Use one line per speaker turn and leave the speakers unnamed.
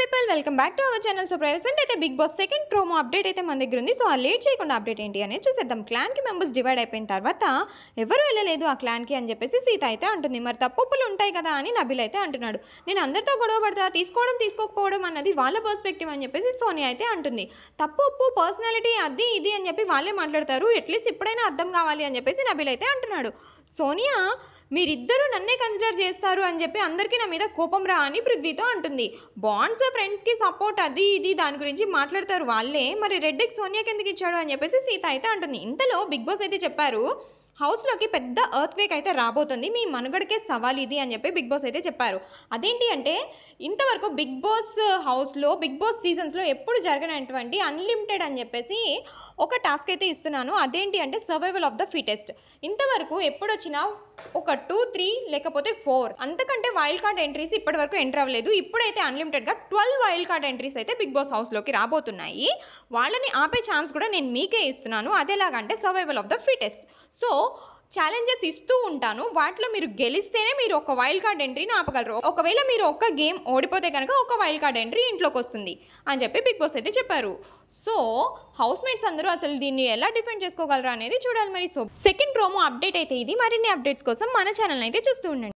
People welcome back to our channel. So present అయితే Bigg Boss second promo update అయితే మన దగ్గర ఉంది. సో ఆ లేట్ చేయకుండా అప్డేట్ ఏంటి అనేది చూసేద్దాం. క్లాన్కి మెంబర్స్ డివైడ్ అయిపోయిన తర్వాత ఎవరు వెళ్ళలేదు ఆ క్లాన్కి అని చెప్పేసి సీత అయితే అంటుంది. మరి తప్పులు ఉంటాయి కదా అని నబిల్ అయితే అంటున్నాడు. నేను అందరితో గొడవ పడతా, తీసుకోవడం తీసుకోకపోవడం అన్నది వాళ్ళ పర్స్పెక్టివ్ అని చెప్పేసి సోనియా అయితే అంటుంది. తప్పు పర్సనాలిటీ అది ఇది అని చెప్పి వాళ్ళే మాట్లాడతారు, అట్లీస్ట్ ఇప్పుడైనా అర్థం కావాలి అని చెప్పేసి నబిల్ అయితే అంటున్నాడు. సోనియా మీరిద్దరూ నన్నే కన్సిడర్ చేస్తారు అని చెప్పి అందరికీ నా మీద కోపం రా అని పృథ్వీతో అంటుంది. బాండ్స్ ఫ్రెండ్స్కి సపోర్ట్ అది ఇది దాని గురించి మాట్లాడతారు వాళ్ళే, మరి రెడ్ ఎగ్ సోనియాకి ఎందుకు ఇచ్చాడు అని చెప్పేసి సీత అయితే అంటుంది. ఇంతలో బిగ్ బాస్ అయితే చెప్పారు, హౌస్లోకి పెద్ద ఎర్త్క్వేక్ అయితే రాబోతుంది, మీ మనుగడకే సవాల్ ఇది అని చెప్పి బిగ్ బాస్ అయితే చెప్పారు. అదేంటి అంటే ఇంతవరకు బిగ్ బాస్ హౌస్లో బిగ్ బాస్ సీజన్స్లో ఎప్పుడు జరగనటువంటి అన్లిమిటెడ్ అని చెప్పేసి ఒక టాస్క్ అయితే ఇస్తున్నాను. అదేంటి అంటే సర్వైవల్ ఆఫ్ ద ఫిటెస్ట్. ఇంతవరకు ఎప్పుడు వచ్చినా ఒక 2, 3 లేకపోతే 4 అంతకంటే వైల్డ్ కార్డ్ ఎంట్రీస్ ఇప్పటి వరకు ఎంటర్ అవ్వలేదు. ఇప్పుడైతే అన్లిమిటెడ్గా 12 వైల్డ్ కార్డ్ ఎంట్రీస్ అయితే బిగ్ బాస్ హౌస్లోకి రాబోతున్నాయి. వాళ్ళని ఆపే ఛాన్స్ కూడా నేను మీకే ఇస్తున్నాను. అదేలాగంటే survival of the fittest. So challenges ఇస్తూ ఉంటాను, వాటిలో మీరు గెలిస్తేనే మీరు ఒక వైల్డ్ కార్డ్ ఎంట్రీని ఆపగలరు. ఒకవేళ మీరు ఒక్క గేమ్ ఓడిపోతే కనుక ఒక వైల్డ్ కార్డ్ ఎంట్రీ ఇంట్లోకి వస్తుంది అని చెప్పి బిగ్ బాస్ అయితే చెప్పారు. సో హౌస్ మేట్స్ అందరూ అసలు దీన్ని ఎలా డిఫెండ్ చేసుకోగలరా అనేది చూడాలి. మరి సో సెకండ్ ప్రోమో అప్డేట్ అయితే ఇది. మరిన్ని అప్డేట్స్ కోసం మన ఛానల్ అయితే చూస్తూ ఉండండి.